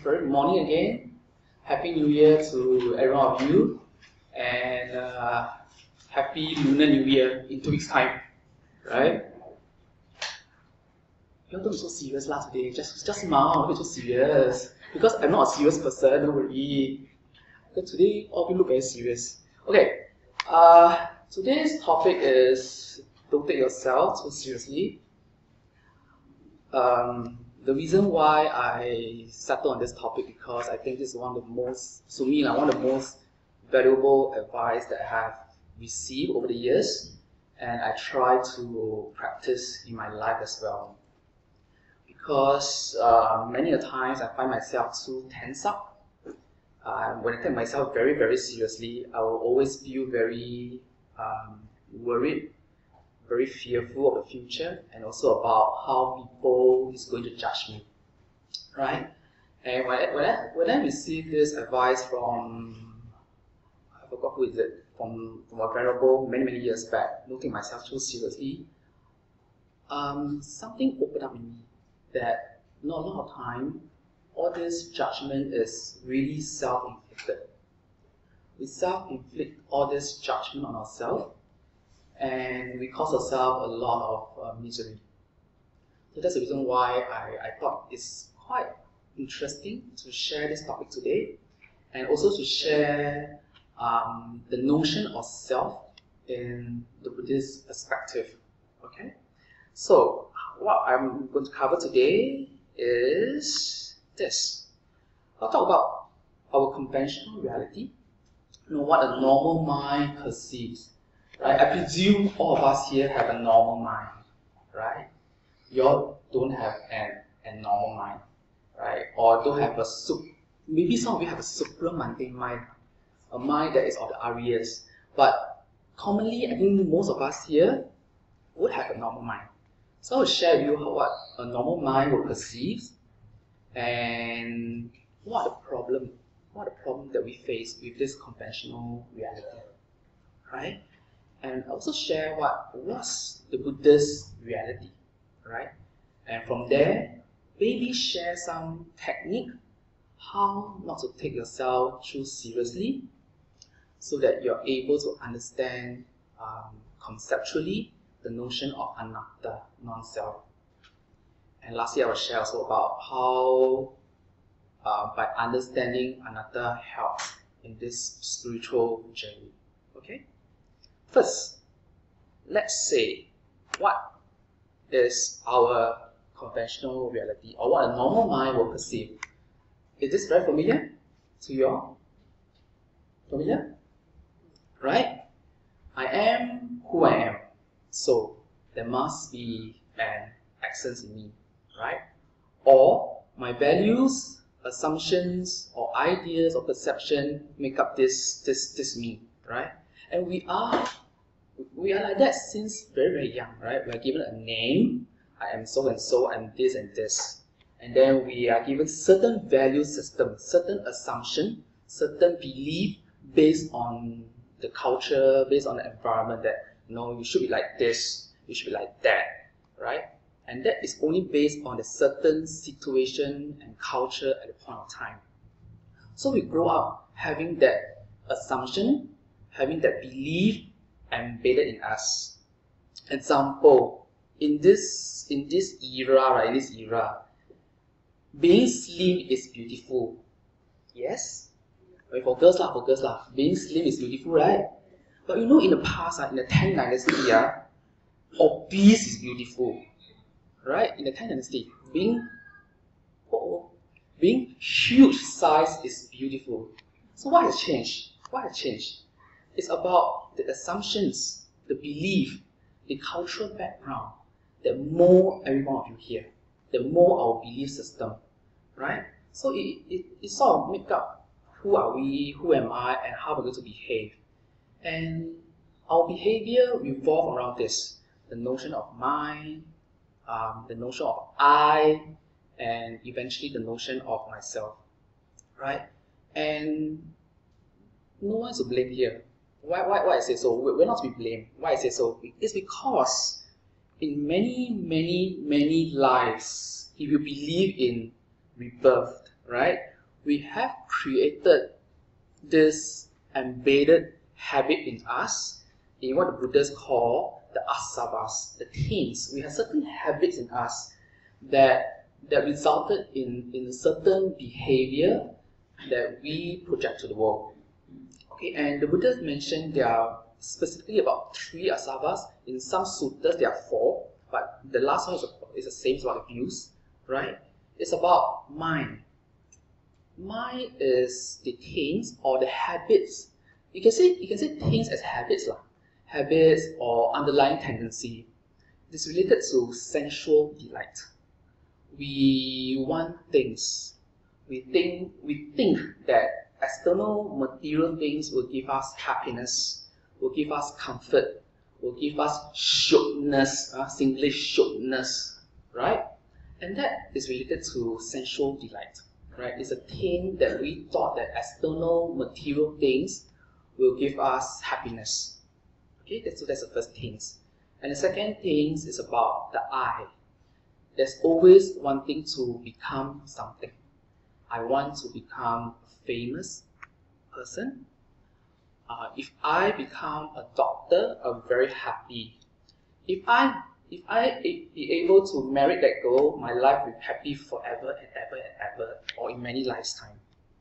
Good morning again. Happy New Year to every one of you, and Happy Lunar New Year in 2 weeks' time, right? You don't be so serious lah today. Just smile. Don't be so serious. Because I'm not a serious person. Don't worry. But today, all of you look very serious. Okay. Today's topic is don't take yourself too seriously. The reason why I settled on this topic because I think this is one of the most, one of the most valuable advice that I have received over the years, and I try to practice in my life as well. Because many a times I find myself too tense up. When I take myself very, very seriously, I will always feel very worried, very fearful of the future, and also about how people is going to judge me, right? And when I received this advice from, I forgot who is it, from a venerable many years back, don't take myself too seriously, something opened up in me that not a lot of time, all this judgment is really self-inflicted. We self-inflict all this judgment on ourselves, and we cause ourselves a lot of misery. So that's the reason why I thought it's quite interesting to share this topic today, and also to share the notion of self in the Buddhist perspective. Okay? So what I'm going to cover today is this. I'll talk about our conventional reality, what a normal mind perceives. Right? I presume all of us here have a normal mind, right? You all don't have a normal mind, right? Or don't have maybe some of you have a supramundane mind, a mind that is of the Aryas. But commonly, I think most of us here would have a normal mind. So I'll share with you what a normal mind will perceive and what the problem that we face with this conventional reality, right? And also share what's the Buddhist reality, right? And from there, maybe share some technique how not to take yourself too seriously so that you're able to understand conceptually the notion of anatta, non-self. And lastly, I will share also about how by understanding anatta helps in this spiritual journey. Okay? First, let's say what is our conventional reality or what a normal mind will perceive. Is this very familiar to you all? Familiar? Right? I am who I am. So there must be an essence in me, right? Or my values, assumptions, or ideas or perception make up this me, right? And we are like that since very young, right? We are given a name. I am so and so, I'm this and this. And then we are given certain value system, certain assumption, certain belief based on the culture, based on the environment that, you should be like this, you should be like that, right? And that is only based on a certain situation and culture at the point of time. So we grow up having that assumption, having that belief embedded in us. Example, in this era, right? In this era, being slim is beautiful. Yes? Wait, for girls lah. Being slim is beautiful, right? But in the past, in the Tang Dynasty, obese is beautiful. Right? In the Tang Dynasty, being huge size is beautiful. So what has changed? It's about the assumptions, the belief, the cultural background that mold every one of you here, that mold our belief system, right? So it sort of make up who are we, who am I, and how we're going to behave. And our behavior revolves around this, the notion of mind, the notion of I, and eventually the notion of myself, right? And no one's to blame here. Why I say so? We're not to be blamed. Why I say so? It's because in many lives, if you believe in rebirth, right? We have created this embedded habit in us, in what the Buddhists call the asavas, the taints. We have certain habits in us that resulted in a certain behavior that we project to the world. Okay, and the Buddha mentioned there are specifically about 3 asavas. In some suttas there are 4, but the last one is the same, it's about abuse, right? It's about mind. Mind is the taints or the habits. You can say taints as habits, habits or underlying tendency. It is related to sensual delight. We want things. We think that external material things will give us happiness, will give us comfort, will give us shokness, Singlish shokness, right? And that is related to sensual delight, right? It's a thing that we thought that external material things will give us happiness. Okay, so that's the first thing. And the second thing is about the I. There's always wanting to become something. I want to become a famous person. If I become a doctor, I'm very happy. If I be able to marry that girl, my life will be happy forever and ever and ever, or in many lifetimes,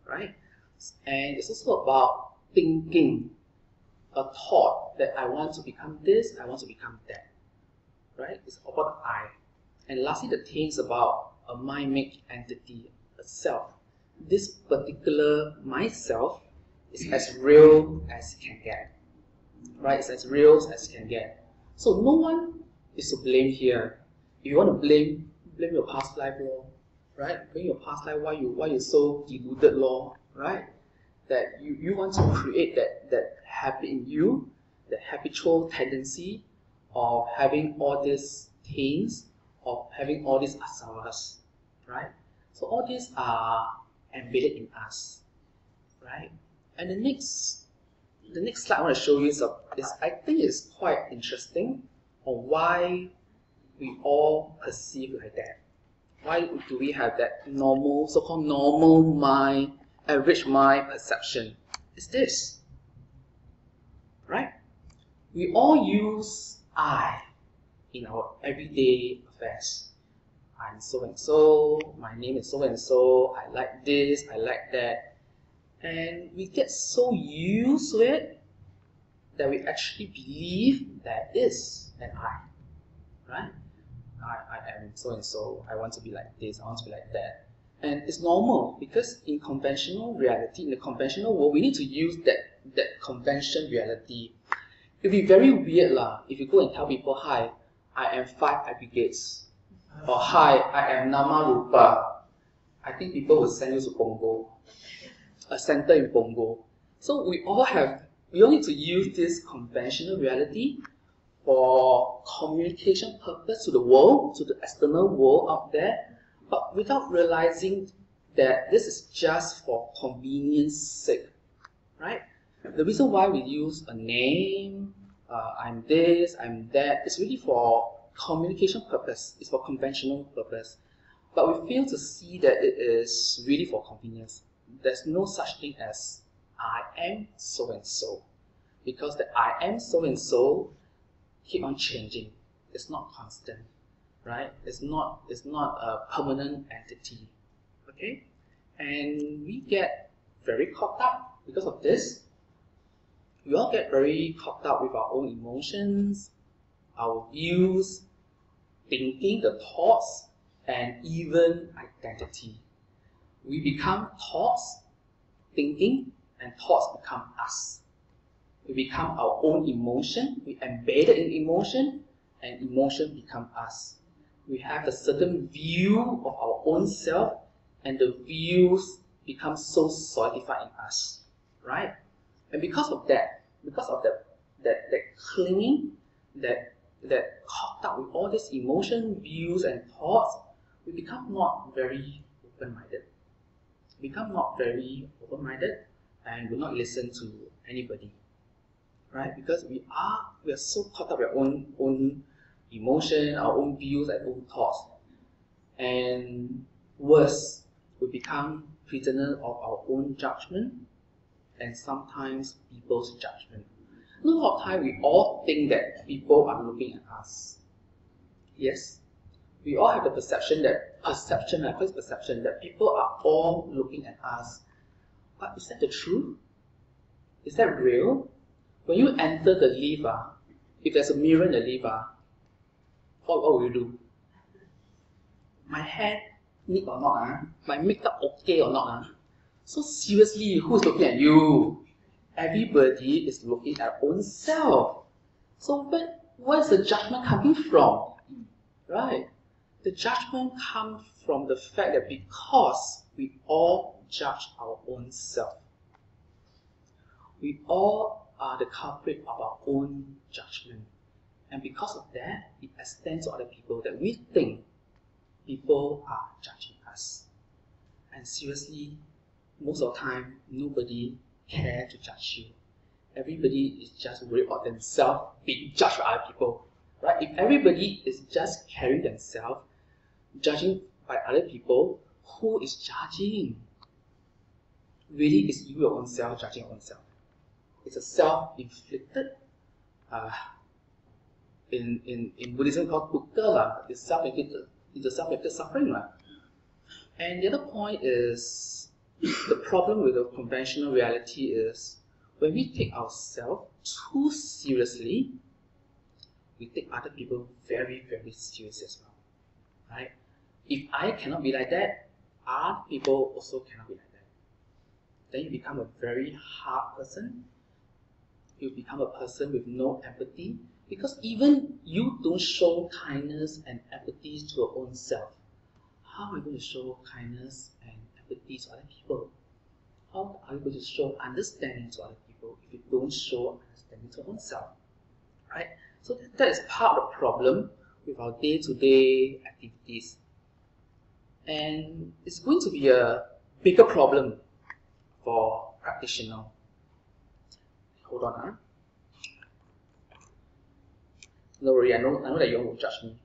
right? And it's also about thinking, a thought that I want to become this, I want to become that, right? It's about I. And lastly, the thing is about a mind-made entity, a self. This particular myself is as real as it can get, right? It's as real as it can get. So no one is to blame here. If you want to blame your past life, law, right? Blame your past life, why you so deluded, law, right? That you want to create that habit in you, that habitual tendency of having all these things, of having all these asavas, right? So all these are embedded in us, right? And the next slide I want to show you is I think it's quite interesting on why we all perceive like that. Why do we have that normal, so-called normal mind, average mind perception? It's this, right? We all use I in our everyday affairs. I'm so and so, my name is so and so, I like this, I like that. And we get so used to it that we actually believe there is an I, right? I am so and so, I want to be like this, I want to be like that. And it's normal because in conventional reality, in the conventional world, we need to use that convention reality. It will be very weird if you go and tell people, hi, I am 5 aggregates. Or hi, I am Nama Rupa. I think people will send you to Pongo, a center in Pongo. So we all need to use this conventional reality for communication purpose to the world, to the external world out there, but without realizing that this is just for convenience sake, right? The reason why we use a name, I'm this, I'm that, is really for communication purpose, it's for conventional purpose. But we fail to see that it is really for convenience. There's no such thing as I am so and so, because the I am so and so keep on changing. It's not constant, right? It's not a permanent entity. Okay? And we get very caught up because of this. We all get very caught up with our own emotions, our views, thinking, the thoughts, and even identity. We become thoughts, thinking, and thoughts become us. We become our own emotion, we embed it in emotion, and emotion become us. We have a certain view of our own self, and the views become so solidified in us, right? And because of that clinging, that caught up with all these emotion, views, and thoughts, we become not very open-minded. And will not listen to anybody, right? Because we are so caught up with our own emotion, our own views, and own thoughts. And worse, we become prisoner of our own judgment and sometimes people's judgment. A lot of time we all think that people are looking at us. Yes, we all have the perception that people are all looking at us. But is that the truth? Is that real? When you enter the lift, if there's a mirror in the lift, what will you do? My hair neat or not? My makeup okay or not? So seriously, who's looking at you? Everybody is looking at own self. So where's the judgment coming from? Right? The judgment comes from the fact that because we all judge our own self. We all are the culprit of our own judgment. And because of that, it extends to other people that we think people are judging us. And seriously, most of the time, nobody cares to judge you. Everybody is just worried about themselves being judged by other people. Right? If everybody is just carrying themselves, judging by other people, who is judging? Really, it's you your own self judging your own self. It's a self-inflicted, in Buddhism called dukkha, it's a self-inflicted suffering. And the other point is, the problem with the conventional reality is, when we take ourselves too seriously, we take other people very, very seriously as well. Right? If I cannot be like that, other people also cannot be like that. Then you become a very hard person. You become a person with no empathy, because even you don't show kindness and empathy to your own self. How are you going to show kindness and empathy to other people? How are you going to show understanding to other people if you don't show understanding to your own self? Right? So that is part of the problem with our day-to-day activities. And it's going to be a bigger problem for practitioners. Hold on. No worry, I know that you won't judge me.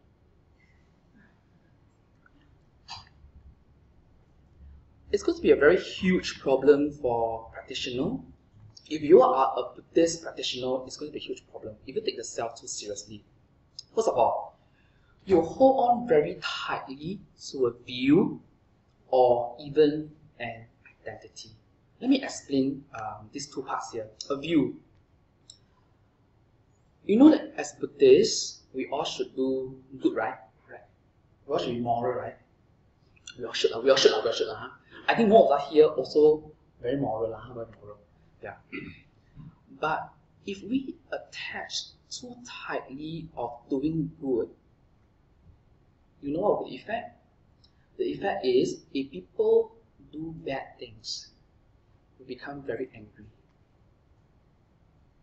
It's going to be a very huge problem for practitioners. If you are a Buddhist practitioner, it's going to be a huge problem if you take the self too seriously. First of all, you hold on very tightly to a view or even an identity. Let me explain these two parts here. A view. You know that as Buddhists, we all should do good, right? We all should be moral, right? We all should. I think more of us here also very moral, Yeah. But if we attach too tightly of doing good, you know what the effect? The effect is, if people do bad things, we become very angry.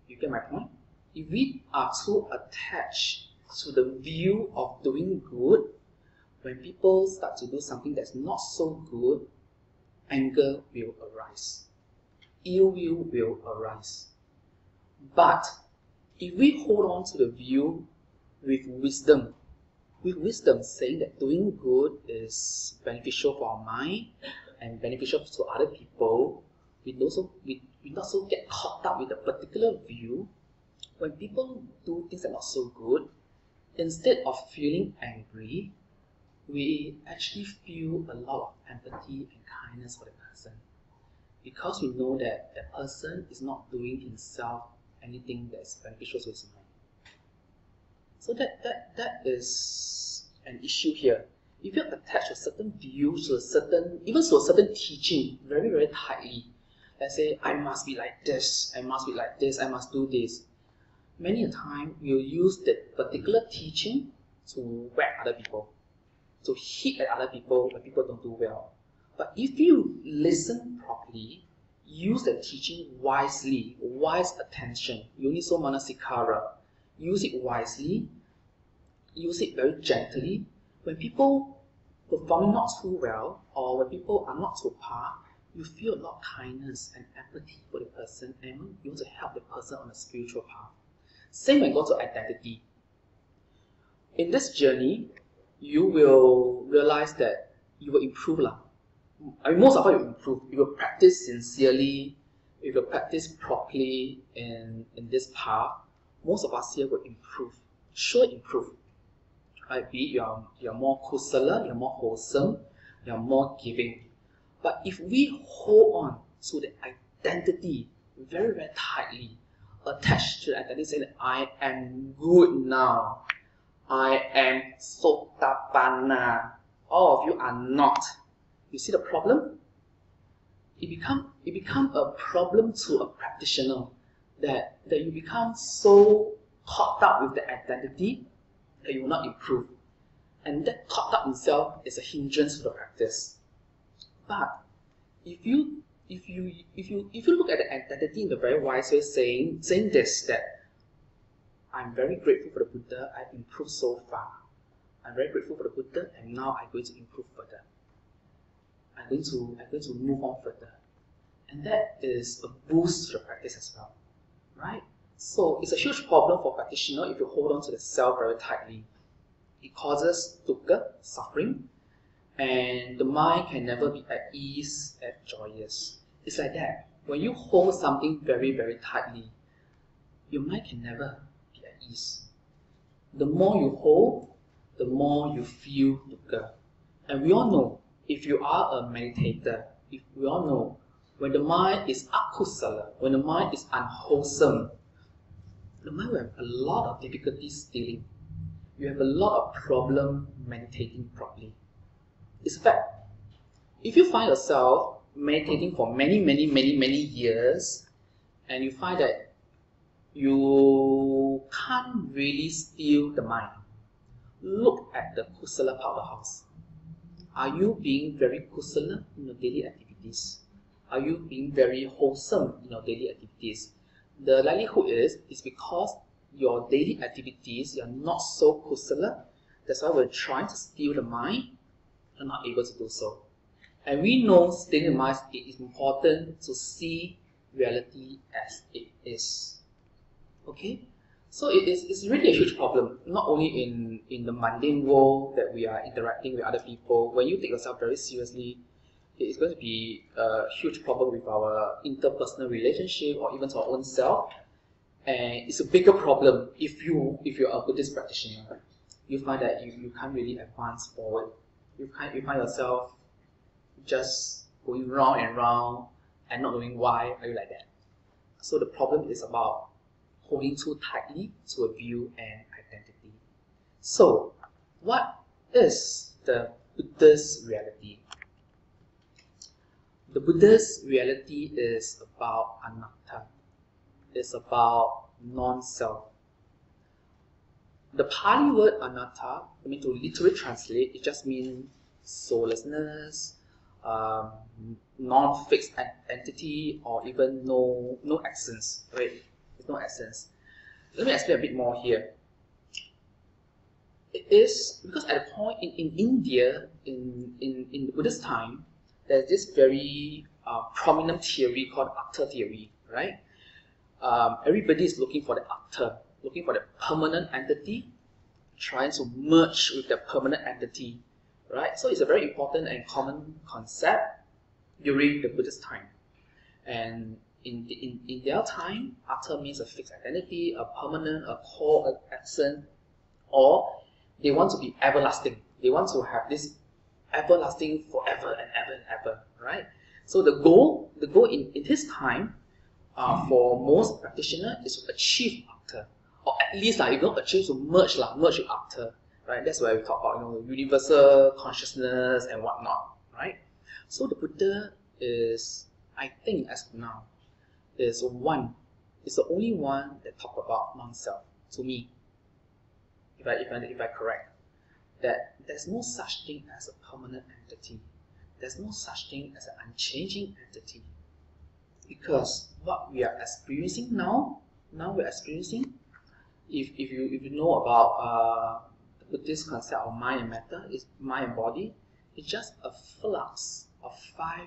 You get my point? If we are too attached to the view of doing good, when people start to do something that's not so good, anger will arise. Ill will arise. But if we hold on to the view with wisdom saying that doing good is beneficial for our mind and beneficial to other people, we not so get caught up with a particular view. When people do things that are not so good, instead of feeling angry, we actually feel a lot of empathy and kindness for the person, because we know that the person is not doing himself anything that is beneficial to his mind. So that is an issue here. If you attach a certain view to a certain teaching very, very tightly, let's say, I must be like this, I must be like this, I must do this. Many a time, we'll use that particular teaching to whack other people, to hit at other people when people don't do well. But if you listen properly, use the teaching wisely, wise attention, yoniso manasikara, use it wisely, use it very gently. When people perform not too well, or when people are not to par, you feel a lot of kindness and empathy for the person, and you want to help the person on a spiritual path. Same when it goes to identity. In this journey, you will realize that you will improve. I mean, most of us will improve. If you practice sincerely, if you practice properly in this path, most of us here will improve. Sure improve. Right? Be it you're more kusala, you're more wholesome, you're more giving. But if we hold on to the identity very, very tightly, attached to the identity, saying that I am good now, I am sotapanna, all of you are not. You see the problem? It become a problem to a practitioner that you become so caught up with the identity that you will not improve. And that caught up itself is a hindrance to the practice. But if you look at the identity in the very wise way, saying this, that I'm very grateful for the Buddha, I've improved so far. I'm very grateful for the Buddha, and now I'm going to improve further. I'm going to move on further. And that is a boost to the practice as well. Right? So it's a huge problem for practitioner if you hold on to the self very tightly. It causes dukkha, suffering, and the mind can never be at ease and joyous. It's like that. When you hold something very, very tightly, your mind can never be at ease. The more you hold, the more you feel dukkha. And we all know, if you are a meditator, if we all know, when the mind is akusala, when the mind is unwholesome, the mind will have a lot of difficulties dealing. You have a lot of problem meditating properly. It's a fact. If you find yourself meditating for many years, and you find that you can't really still the mind, look at the kusala part of the house. Are you being very kusala in your daily activities? Are you being very wholesome in your daily activities? The likelihood is because your daily activities, you're not so kusala. That's why we're trying to steal the mind and not able to do so. And we know stealing the mind, it is important to see reality as it is. Okay? So it's really a huge problem, not only in the mundane world that we are interacting with other people. When you take yourself very seriously, it's going to be a huge problem with our interpersonal relationship or even to our own self. And it's a bigger problem if you're a Buddhist practitioner. You find that you can't really advance forward. You find yourself just going round and round and not knowing why are you like that. So the problem is about holding too tightly to a view and identity. So, what is the Buddha's reality? The Buddha's reality is about anatta. It's about non-self. The Pali word anatta, I mean to literally translate, it just means soullessness, non-fixed entity, or even no essence. Right? There's no essence. Let me explain a bit more here. It is because at a point in India, in the Buddhist time, there's this very prominent theory called Atta theory, right? Everybody is looking for the Atta, looking for the permanent entity, trying to merge with the permanent entity, right? So it's a very important and common concept during the Buddhist time. And in their time, Atta means a fixed identity, a permanent, a core, an essence, or they want to be everlasting. They want to have this everlasting forever and ever and ever, right? So the goal in his time for most practitioners is to achieve Atta, or at least if not achieve, to merge with Atta, right? That's why we talk about universal consciousness and whatnot, right? So the Buddha is, I think as of now, is the only one that talk about non-self to me. If I correct, that there's no such thing as a permanent entity. There's no such thing as an unchanging entity. Because what we are experiencing now we're experiencing, if you know about the Buddhist concept of mind and matter, is mind and body, it's just a flux of 5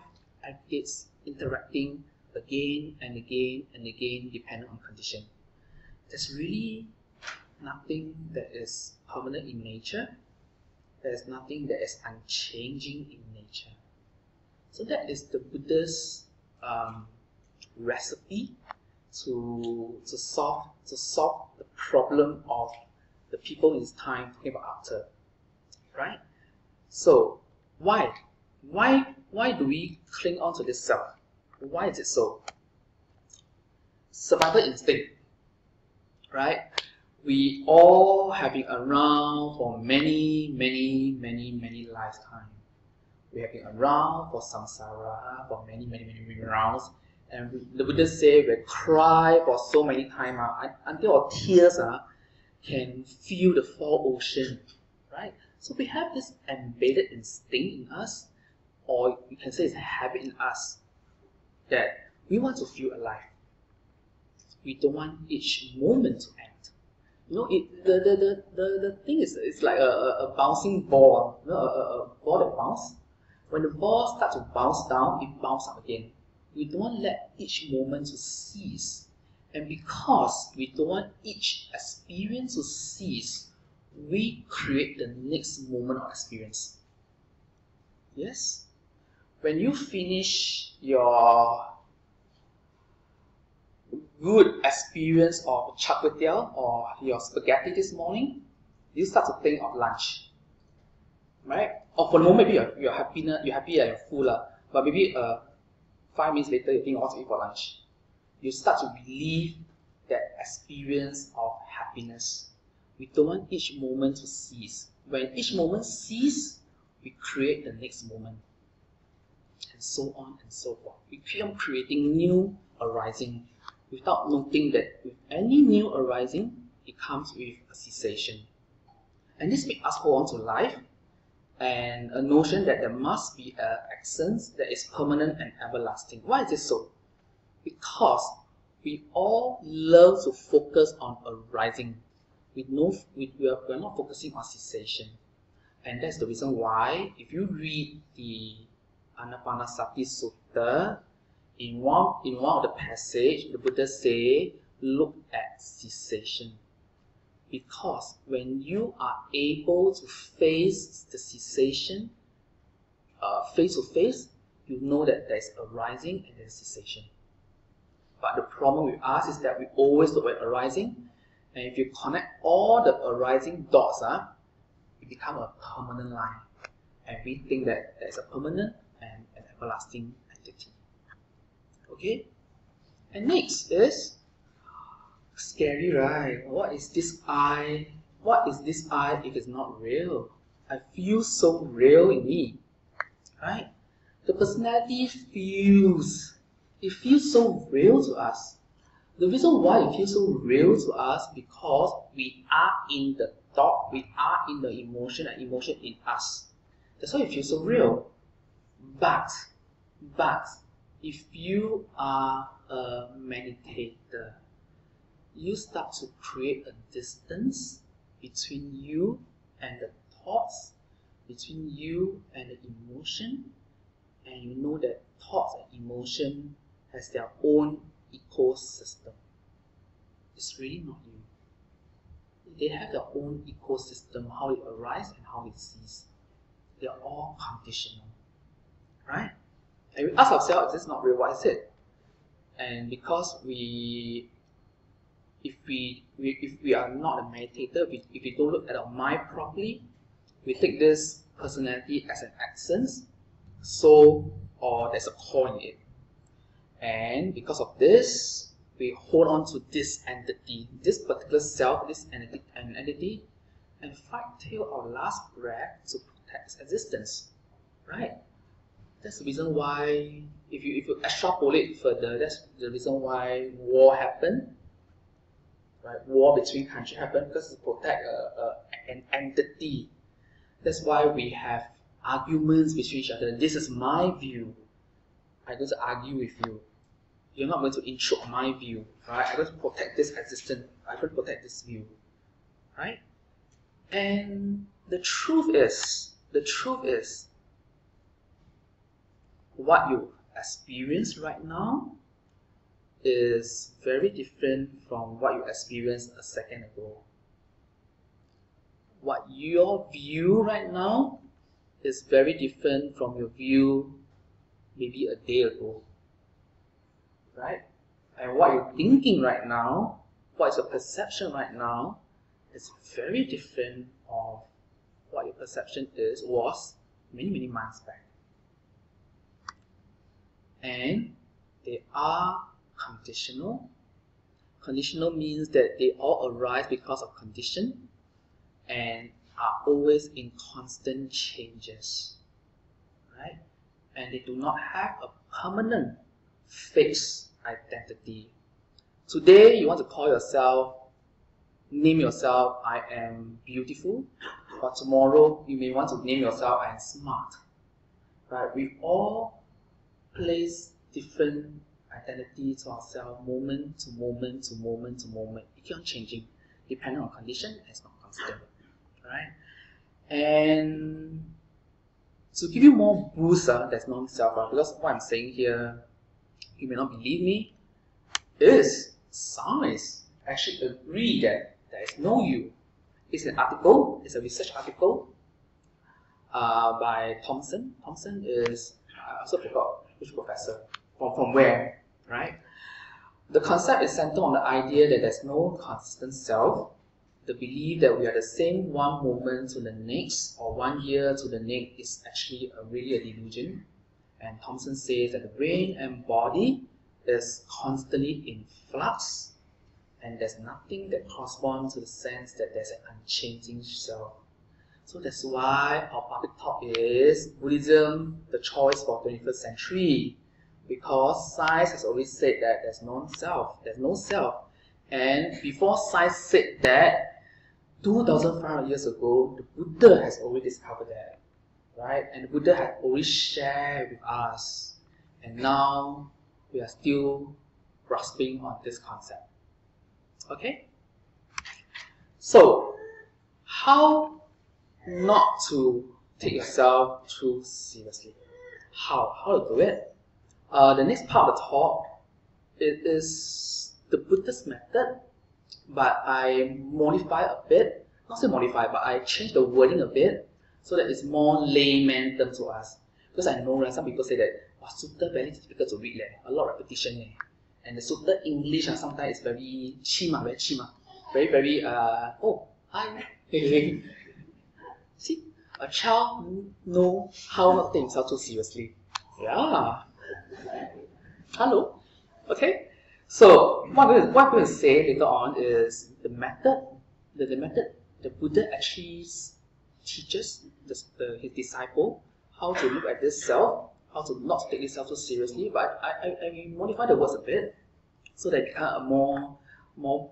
aggregates interacting again and again and again, depending on condition. There's really nothing that is permanent in nature. There's nothing that is unchanging in nature. So that is the Buddha's recipe to solve the problem of the people in his time talking about after, right? So why do we cling on to this self? Why is it so? Survival instinct, right? We all have been around for many lifetimes. We have been around for samsara for many rounds, and the Buddha say we cry for so many times until our tears can fill the four oceans, right? So we have this embedded instinct in us, or you can say it's a habit in us, that we want to feel alive. We don't want each moment to end. You know, the thing is, it's like a bouncing ball, you know, a ball that bounces. When the ball starts to bounce down, it bounces up again. We don't want to let each moment to cease. And because we don't want each experience to cease, we create the next moment of experience. Yes? When you finish your good experience of char kway teow or your spaghetti this morning, you start to think of lunch, right? Or for the moment, maybe you're happy and you're full, but maybe 5 minutes later you think of what to eat for lunch. You start to relive that experience of happiness. We don't want each moment to cease. When each moment ceases, we create the next moment, and so on and so forth. We keep on creating new arising, without noting that with any new arising, it comes with a cessation. And this makes us hold on to life and a notion that there must be an essence that is permanent and everlasting. Why is this so? Because we all love to focus on arising. We are not focusing on cessation. And that's the reason why, if you read the Anapanasati Sutta, in one of the passage, the Buddha say, look at cessation. Because when you are able to face the cessation face to face, you know that there is arising and there is cessation. But the problem with us is that we always look at arising, and if you connect all the arising dots, it becomes a permanent line. And we think that there is a permanent and an everlasting entity. Okay? And next is scary, right? What is this I? What is this I if it's not real? I feel so real in me, right? The personality feels so real to us. The reason why it feels so real to us because we are in the thought, we are in the emotion, and emotion in us. That's why it feels so real. But if you are a meditator, you start to create a distance between you and the thoughts, between you and the emotion, and you know that thoughts and emotion has their own ecosystem. It's really not you. They have their own ecosystem, how it arises and how it ceases. They are all conditional, right? And we ask ourselves, is this not real? What is it? And because if we are not a meditator, if we don't look at our mind properly, we take this personality as an essence, soul, or there's a core in it. And because of this, we hold on to this entity, this particular self, this entity, and fight till our last breath to protect its existence, right? That's the reason why, if you extrapolate further, that's the reason why war happened. Right? War between countries happen because to protect an entity. That's why we have arguments between each other. This is my view. I'm going to argue with you. You're not going to intrude on my view. Right? I'm going to protect this existence. I'm going to protect this view. Right? And the truth is, what you experience right now is very different from what you experienced a second ago. What your view right now is very different from your view maybe a day ago, right? And what you're thinking right now, what is your perception right now, is very different of what your perception was many months back. And they are conditional. Conditional means that they all arise because of condition and are always in constant changes, right? And they do not have a permanent, fixed identity. Today, you want to call yourself, name yourself, I am beautiful, but tomorrow you may want to name yourself, I am smart, right? We all place different identity to ourselves, moment to moment to moment to moment. It keeps on changing, depending on condition. It's not constant, right? And to give you more boost, that's non-self, because what I'm saying here, you may not believe me, is science actually agree that there is no you. It's an article, it's a research article by Thompson. Thompson is, I also forgot which professor, from where, right? The concept is centered on the idea that there's no consistent self, the belief that we are the same one moment to the next or 1 year to the next is actually really a delusion. And Thompson says that the brain and body is constantly in flux and there's nothing that corresponds to the sense that there's an unchanging self. So that's why our public talk is Buddhism, the choice for 21st century. Because science has always said that there's no self, there's no self. And before science said that, 2,500 years ago, the Buddha has already discovered that, right? And the Buddha had already shared with us. And now we are still grasping on this concept. Okay? So, how not to take yourself too seriously? How to do it? The next part of the talk, it is the Buddhist method, but I modify a bit, not say modify, but I change the wording a bit so that it's more layman term to us. Because I know some people say that sutta very difficult to read, a lot of repetition. And the sutta English sometimes is very chima, very oh, hi. See, a child know how not to take himself too seriously. Yeah. Hello. Okay. So what I'm going to say later on is the method. The Buddha actually teaches his disciple how to look at this self, how to not take this self so seriously. But I modify the words a bit so that it becomes more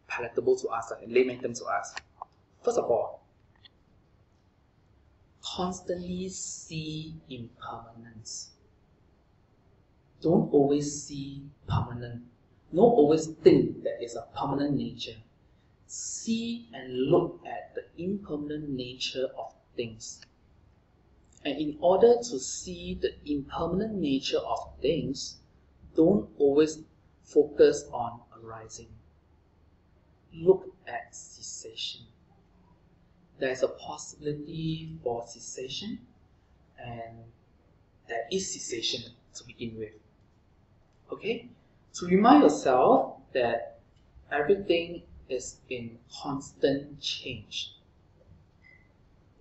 palatable to us, and layman term to us. First of all, constantly see impermanence. Don't always see permanent. Don't always think that it's a permanent nature. See and look at the impermanent nature of things. And in order to see the impermanent nature of things, don't always focus on arising. Look at cessation. There is a possibility for cessation, and there is cessation to begin with. Okay? To remind yourself that everything is in constant change.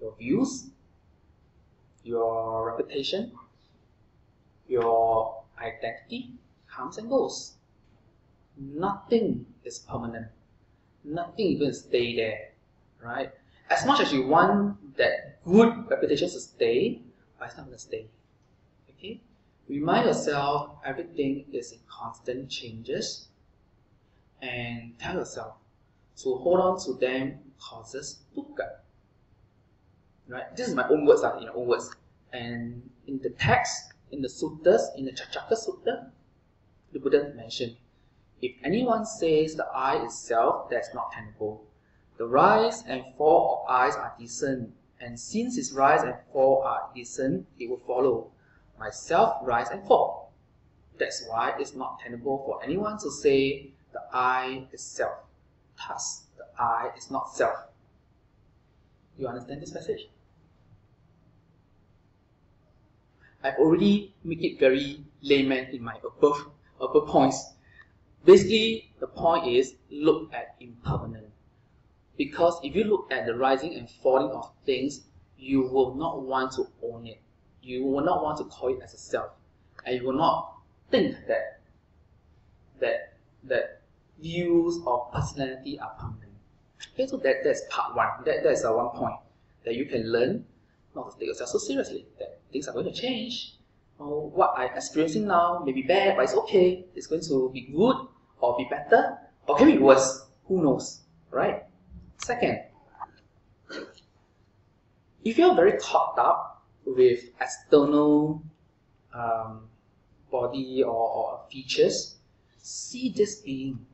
Your views, your reputation, your identity comes and goes. Nothing is permanent. Nothing even stay there, right? As much as you want that good reputation to stay, but it's not going to stay. Okay? Remind yourself everything is in constant changes, and tell yourself to hold on to them causes dukkha. Right? This is my own words, in your own words. And in the text, in the suttas, in the Chacchaka Sutta, the Buddha mentioned, if anyone says the I is self, that's not tenable. The rise and fall of eyes are decent, and since its rise and fall are decent, it will follow. Myself rise and fall. That's why it's not tenable for anyone to say the I is self. Thus, the I is not self. You understand this message? I've already made it very layman in my above points. Basically, the point is look at impermanent. Because if you look at the rising and falling of things, you will not want to own it. You will not want to call it as a self. And you will not think that views of personality are permanent. Okay, so that's part one. That's one point that you can learn not to take yourself so seriously. That things are going to change. Or what I'm experiencing now may be bad, but it's okay. It's going to be good or be better or can be worse. Who knows, right? Second, if you're very caught up with external body or features, see this being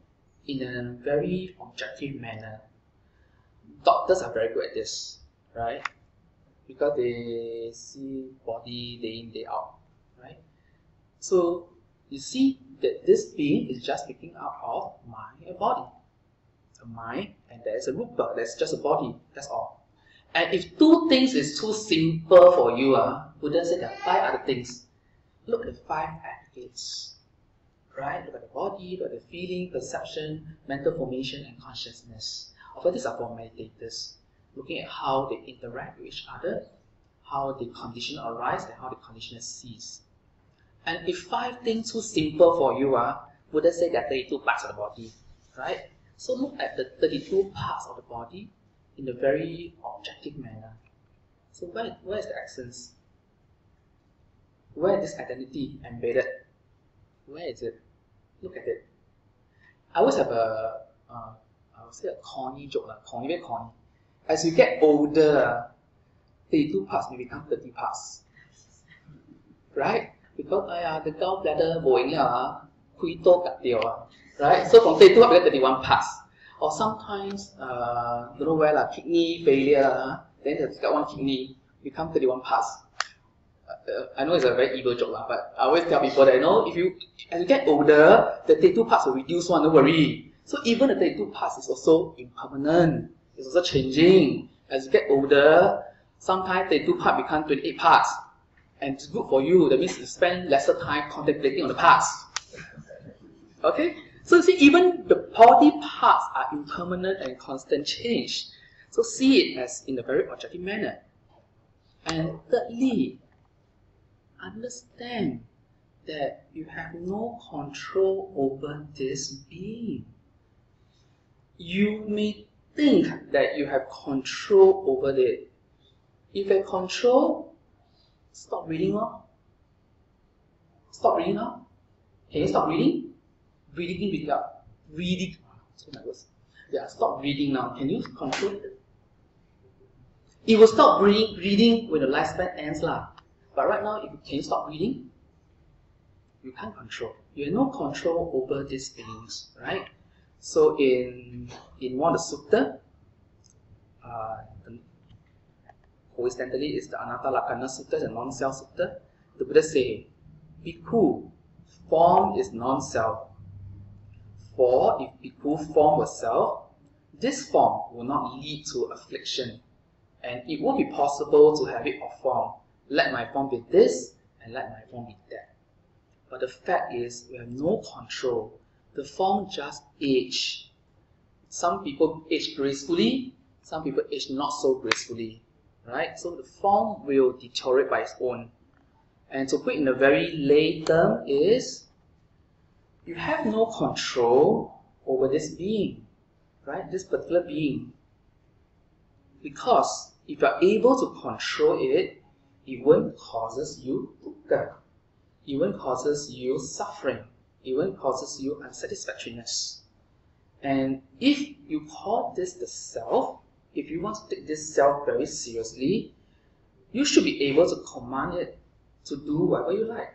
in a very objective manner. Doctors are very good at this, right? Because they see body day in, day out, right? So you see that this being is just picking up of mind and body. A mind and there's a rupa, that's just a body, that's all. And if two things is too simple for you, Buddha said there are 5 other things. Look at the 5 aggregates, right? Look at the body, look at the feeling, perception, mental formation, and consciousness. Of course, these are for meditators, looking at how they interact with each other, how the condition arise, and how the condition cease. And if 5 things too simple for you, Buddha said there are 32 parts of the body, right? So look at the 32 parts of the body in a very objective manner. So where is the essence? Where is this identity embedded? Where is it? Look at it. I always have I would say a corny joke, very corny. As you get older, 32 parts may become 30 parts. Right? Because the gallbladder going right? So from 32 up to 31 parts. Or sometimes, don't know where, kidney failure, then there's got 1 kidney, become 31 parts. I know it's a very evil joke, but I always tell people that, as you get older, the 32 parts will reduce one, don't worry. So even the 32 parts is also impermanent, it's also changing. As you get older, sometimes 32 parts become 28 parts. And it's good for you, that means you spend lesser time contemplating on the parts. Okay? So see, even the body parts are impermanent and constant change. So see it as in a very objective manner. And thirdly, understand that you have no control over this being. You may think that you have control over it. If you have control, stop reading now. Stop reading now. Can you stop reading? Reading in, reading out. Reading. Sorry, my words. Yeah, stop reading now. Can you control it? It will stop reading when the lifespan ends. But right now, can you stop reading? You can't control. You have no control over these beings, right? So in one of the sutta, coincidentally, it's the Anatta Lakkhana Sutta, the non-self sutta. The Buddha say, Bhikkhu, form is non-self. For if Bhikkhu form was self, this form will not lead to affliction, and it won't be possible to have it of form. Let my form be this, and let my form be that. But the fact is, we have no control. The form just age. Some people age gracefully, some people age not so gracefully, right? So the form will deteriorate by its own. And to put in a very lay term is, you have no control over this being, right? This particular being. Because if you are able to control it, it won't causes you dukkha. It won't causes you suffering. It won't causes you unsatisfactoriness. And if you call this the self, if you want to take this self very seriously, you should be able to command it to do whatever you like.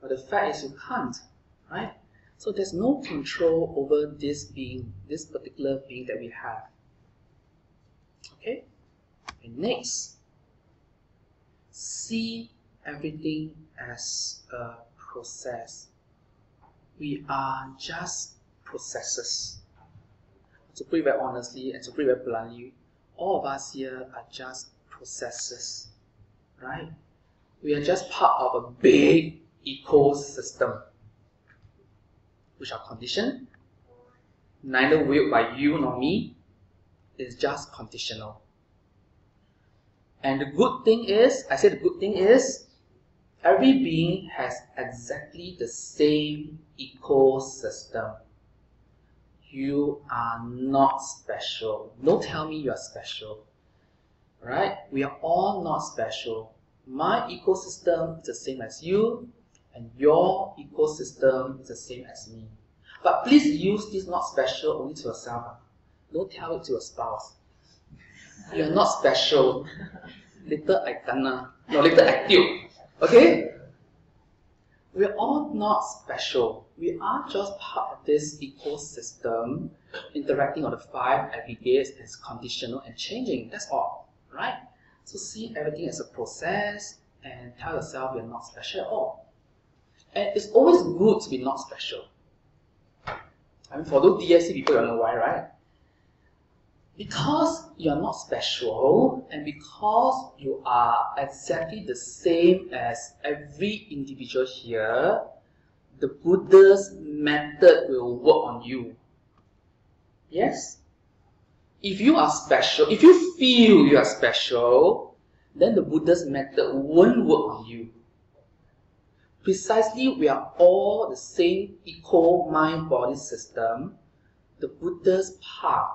But the fact is you can't, right? So there's no control over this being, this particular being that we have. Okay? And next, see everything as a process. We are just processes. To put it very honestly and to put it very bluntly, all of us here are just processes, right? We are just part of a big ecosystem, which are conditioned, neither willed by you nor me. It's just conditional. And the good thing is, every being has exactly the same ecosystem. You are not special. Don't tell me you are special. Right? We are all not special. My ecosystem is the same as you, and your ecosystem is the same as me. But please use this not special only to yourself. Don't tell it to your spouse. You are not special. Later I kena. No, later I tilt. Okay? We are all not special. We are just part of this ecosystem, interacting on the 5 everydays as conditional and changing. That's all. Right? So see everything as a process and tell yourself you're not special at all. And it's always good to be not special. I mean, for those DSC people, you know why, right? Because you're not special and because you are exactly the same as every individual here, the Buddha's method will work on you. Yes? If you are special, if you feel you are special, then the Buddha's method won't work on you. Precisely, we are all the same eco-mind-body system. The Buddha's path,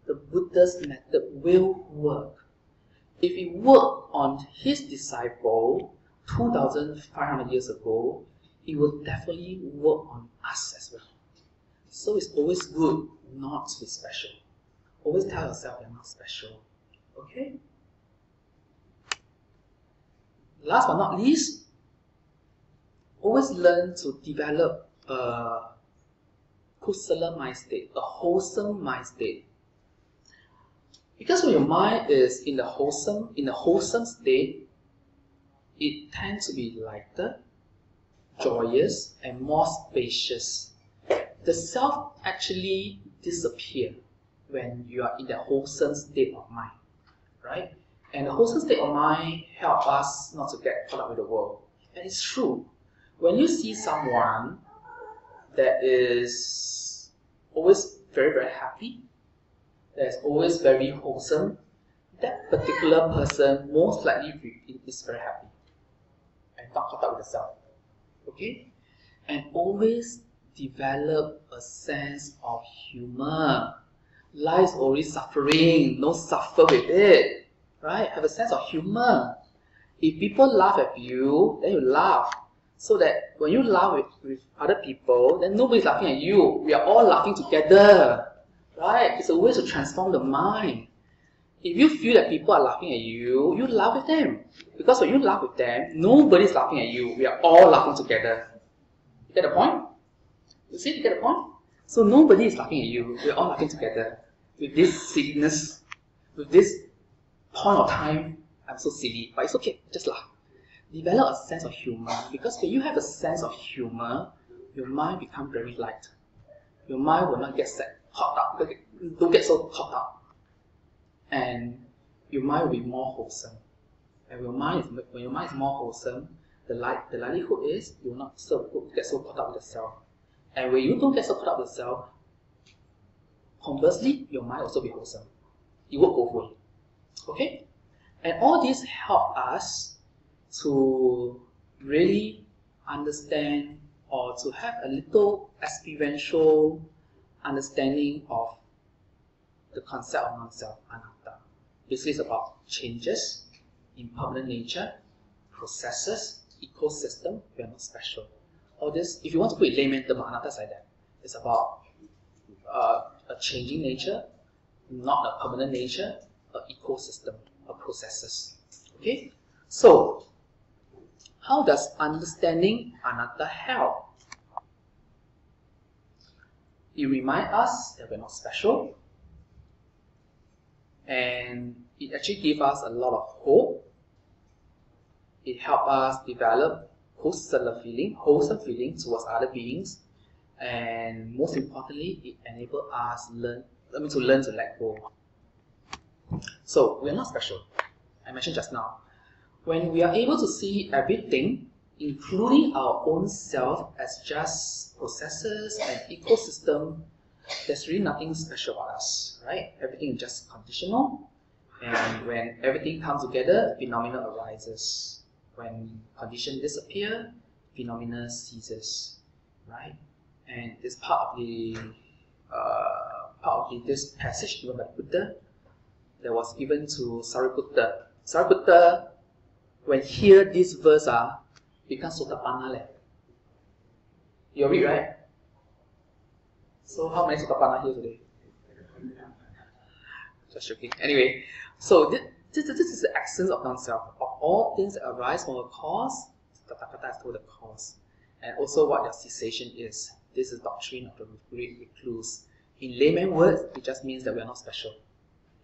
the Buddha's method will work. If it worked on his disciple 2,500 years ago, it will definitely work on us as well. So it's always good not to be special. Always tell yourself you're not special. Okay? Last but not least, always learn to develop a kusala mind state, a wholesome mind state. Because when your mind is in a wholesome state, it tends to be lighter, joyous, and more spacious. The self actually disappears when you are in that wholesome state of mind, right? And the wholesome state of mind helps us not to get caught up with the world. And it's true. When you see someone that is always very, very happy, that is always very wholesome, that particular person most likely is very happy and not caught up with the self. Okay? And always develop a sense of humor. Life is always suffering, don't suffer with it. Right? Have a sense of humor. If people laugh at you, then you laugh. So that when you laugh with other people, then nobody's laughing at you. We are all laughing together. Right? It's a way to transform the mind. If you feel that people are laughing at you, you laugh with them. Because when you laugh with them, nobody's laughing at you. We are all laughing together. You get the point? You see, you get the point? So nobody is laughing at you. We're all laughing together. With this silliness, with this point of time, I'm so silly. But it's okay, just laugh. Develop a sense of humor. Because when you have a sense of humor, your mind becomes very light. Your mind will not get caught up. Don't get so caught up. And your mind will be more wholesome. And when your mind is more wholesome, the likelihood is you will not get so caught up with yourself. And when you don't get so caught up with yourself, conversely, your mind also be wholesome. It works both ways. Okay? And all this help us to really understand or to have a little experiential understanding of the concept of non-self, anatta. Basically, it's about changes, impermanent nature, processes, ecosystem. We are not special. All this, if you want to put it layman term, anatta is like that. It's about a changing nature, not a permanent nature, an ecosystem, a processes. Okay? So, how does understanding anatta help? It reminds us that we're not special, and it actually gives us a lot of hope. It helps us develop wholesome feeling towards other beings, and most importantly, it enables us to learn to let go. So we're not special. I mentioned just now, When we are able to see everything, including our own self, as just processes and ecosystem, there's really nothing special about us, right? Everything is just conditional, and when everything comes together, phenomena arises. When conditions disappear, phenomena ceases, right? And it's part of this passage given by Buddha that was given to Sariputta. Sariputta, when hear this verse, becomes Sotapanna leh. You read, right? So how many Sotapanna here today? Just joking. Anyway, so this is the essence of non-self. Of all things that arise from a cause, Tathagata has told the cause. And also what their cessation is. This is doctrine of the great recluse. In layman words, it just means that we are not special.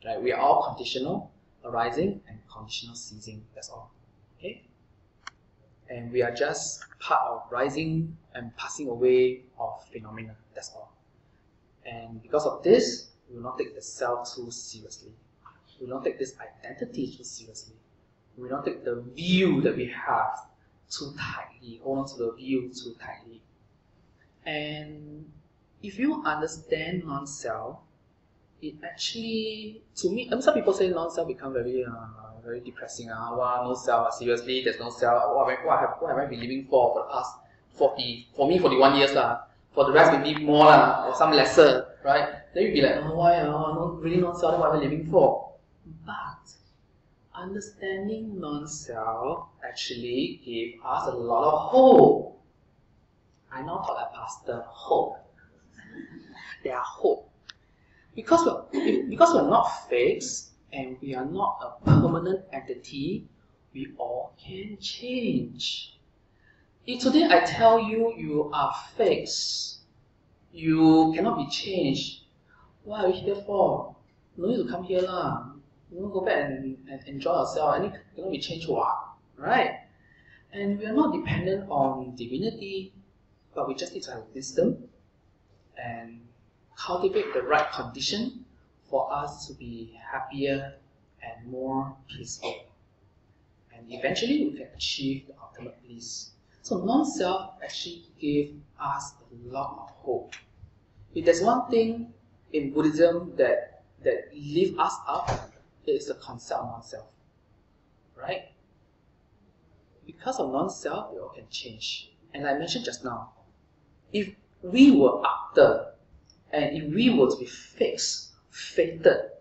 Right? We are all conditional arising and conditional ceasing. That's all. Okay? And we are just part of rising and passing away of phenomena. That's all. And because of this, we will not take the self too seriously. We will not take this identity too seriously. We will not take the view that we have too tightly, hold on to the view too tightly. And if you understand non-self, it actually, to me, some people say non-self become very depressing. Wow, no self, seriously, there's no self. What have I been living for the past 41 years for the rest maybe more or some lesser, right? Then you'll be like, oh, why, no, really non-self, then what am I living for? But understanding non-self actually gave us a lot of hope. I now call a pastor hope. There are hope. Because we're not fixed and we are not a permanent entity, we all can change. If today I tell you you are fixed, you cannot be changed, what are you here for? No need to come here lah. You go back and enjoy yourself, and it cannot be changed what? Right? And we are not dependent on divinity, but we just need to have wisdom and cultivate the right condition for us to be happier and more peaceful. And eventually we can achieve the ultimate bliss. So non-self actually gave us a lot of hope. If there's one thing in Buddhism that lifts us up, it is the concept of non-self. Right? Because of non-self, we all can change. And I mentioned just now, if we were after, and if we were to be fixed, fated,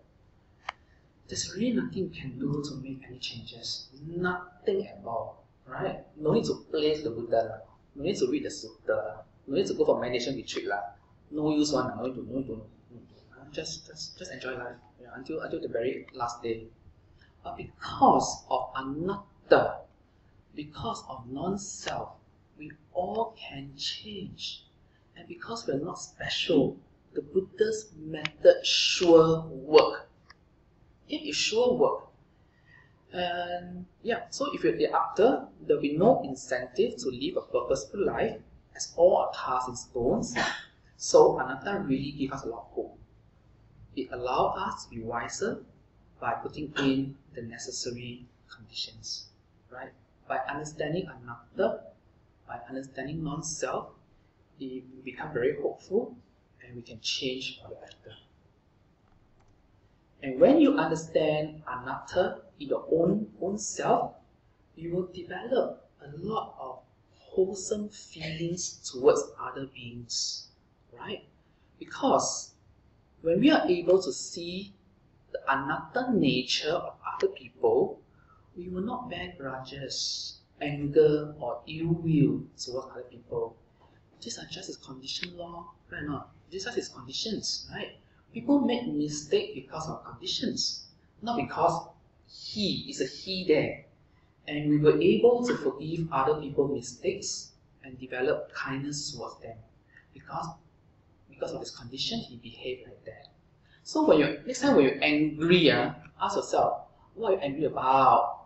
there's really nothing we can do to make any changes. Nothing at all. Right? No need to place the Buddha, no need to read the Sutta, no need to go for meditation retreat, no use one, no need to. Just enjoy life until the very last day. But because of anatta, because of non-self, we all can change. And because we're not special, the Buddha's method sure work. It is sure work. And so if you're the after, there'll be no incentive to live a purposeful life, as all are cast in stones. So anatta really gives us a lot of hope. It allows us to be wiser by putting in the necessary conditions. Right? By understanding anatta, by understanding non-self, we become very hopeful and we can change for the better. And when you understand anatta in your own self, you will develop a lot of wholesome feelings towards other beings. Right? Because when we are able to see the anatta nature of other people, we will not bear grudges, anger, or ill will towards other people. These are just his condition law, right or not? These are his conditions, right? People make mistakes because of conditions, not because he is a he there. And we were able to forgive other people's mistakes and develop kindness towards them. Because of this condition, he behaved like that. So next time when you're angry, ask yourself, what are you angry about?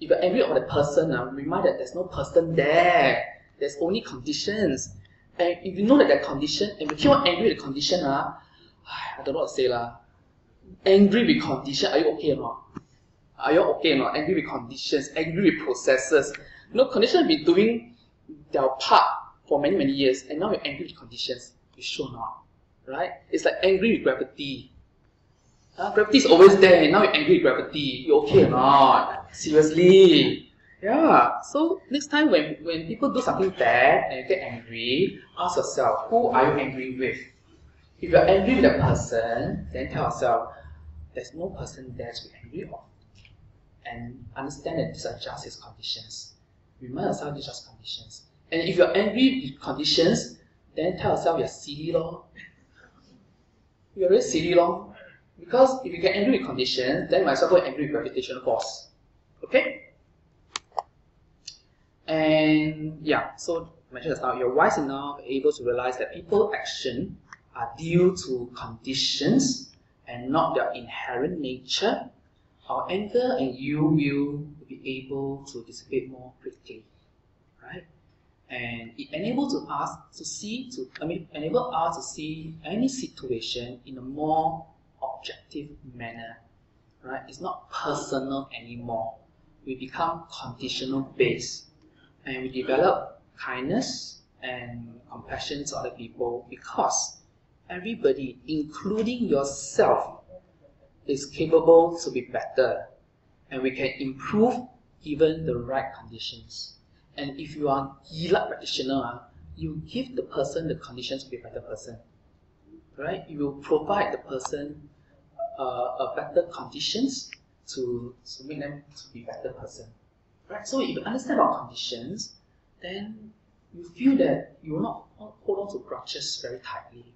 If you're angry about the person, remind that there's no person there. There's only conditions. And if you know that that condition, and you keep on angry with the condition, I don't know what to say. Angry with condition, are you okay or not? Are you okay or not? Angry with conditions, angry with processes. You know, conditions have been doing their part for many, many years, and now you're angry with conditions. You sure not, right? It's like angry with gravity. Gravity is always there, and now you're angry with gravity. You okay or not? Seriously. Yeah. So next time when people do something bad and you get angry, ask yourself, who are you angry with? If you're angry with a person, then tell yourself, there's no person there to be angry of. And understand that these are just his conditions. Remind yourself these are just conditions. And if you're angry with conditions, then tell yourself you're silly lor. You're very silly lor. Because if you get angry with conditions, then you might as well go angry with gravitational force. Okay? And yeah, so I mentioned just now, you're wise enough, able to realize that people's action are due to conditions and not their inherent nature. Our anger and you will be able to dissipate more quickly, right? And it enables us to see any situation in a more objective manner, right? It's not personal anymore. We become conditional based, and we develop kindness and compassion to other people because everybody, including yourself, is capable to be better, and we can improve given the right conditions. And if you are a Gila practitioner, you give the person the conditions to be a better person, right? You will provide the person a better conditions to make them to be a better person, right? So if you understand about conditions, then you feel that you will not hold on to grudges very tightly.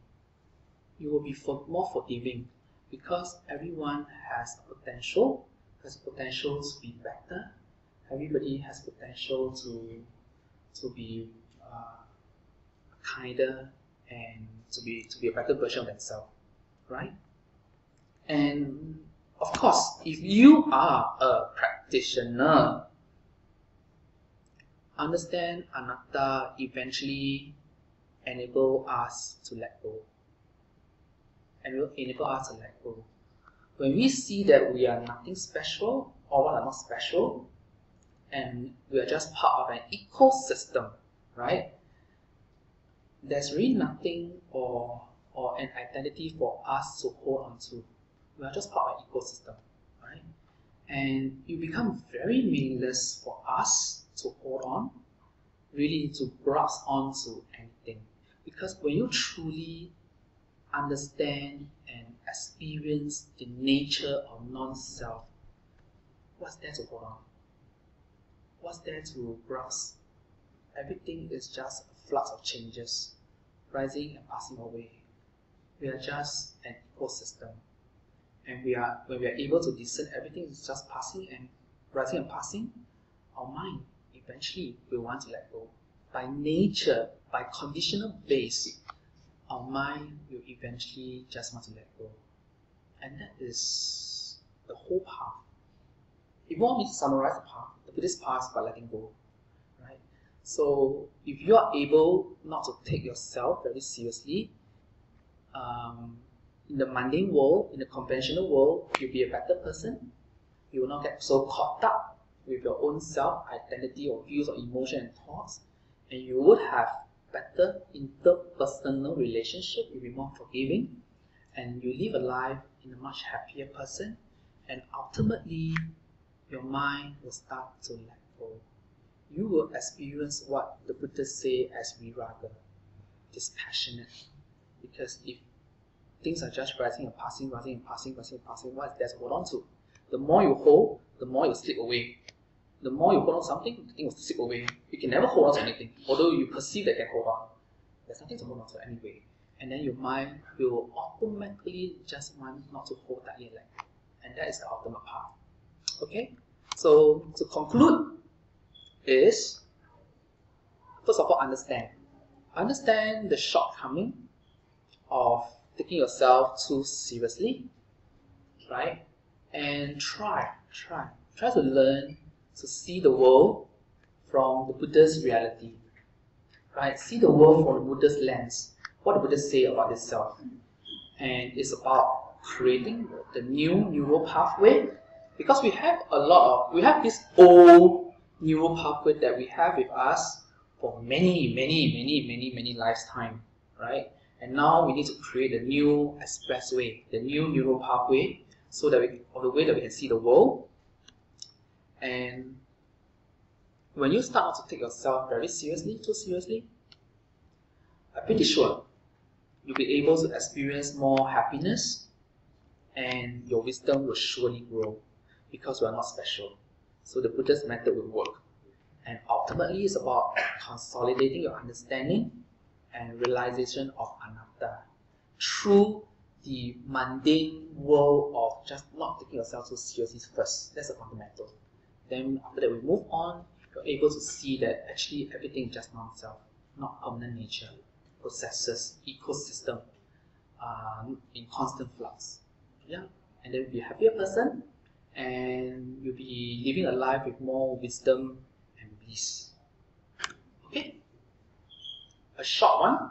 You will be more forgiving. Because everyone has a potential to be better. Everybody has potential to be kinder and to be a better version of themselves, right? And of course, if you are a practitioner, understand anatta eventually enable us to let go. And will enable us to let go. When we see that we are nothing special, or what are not special, and we are just part of an ecosystem, right? There's really nothing or an identity for us to hold on to. We are just part of an ecosystem, right? And it becomes very meaningless for us to hold on, really to grasp onto anything. Because when you truly understand and experience the nature of non-self, what's there to hold on? What's there to grasp? Everything is just a flux of changes, rising and passing away. We are just an ecosystem, and when we are able to discern everything is just passing and rising and passing, our mind eventually will want to let go. By nature, by conditional base, our mind will eventually just want to let go. And that is the whole path. If you want me to summarize the path, the Buddhist path is by letting go, right? So if you are able not to take yourself very seriously, in the mundane world, in the conventional world, you'll be a better person. You will not get so caught up with your own self, identity or views or emotion and thoughts, and you would have better interpersonal relationship, you'll be more forgiving, and you live a life in a much happier person, and ultimately your mind will start to let go. You will experience what the Buddhists say as viraga, dispassionate. Because if things are just rising and passing, what is there to hold on to? The more you hold, the more you slip away. The more you hold on to something, the thing will slip away. You can never hold on to anything, although you perceive that you can hold on. There's nothing to hold on to anyway. And then your mind will automatically just want not to hold tightly like that. And that is the ultimate path. Okay? So, to conclude is, first of all, understand. Understand the shortcoming of taking yourself too seriously, right? And try to learn to see the world from the Buddha's reality, right? See the world from the Buddha's lens, what the Buddha say about itself. And it's about creating the new neural pathway Because we have this old neural pathway that we have with us for many lifetime, right? And now we need to create a new expressway, the new neural pathway, so that the way that we can see the world. And when you start out to take yourself very seriously, too seriously, I'm pretty sure you'll be able to experience more happiness, and your wisdom will surely grow, because we are not special. So the Buddhist method will work. And ultimately, it's about consolidating your understanding and realization of anatta through the mundane world of just not taking yourself so seriously first. That's the fundamental. Then after that, we move on, you're able to see that actually everything is just non-self, not permanent nature, processes, ecosystem, in constant flux. Yeah, and then you'll be a happier person, and you'll be living a life with more wisdom and bliss. Okay, a short one,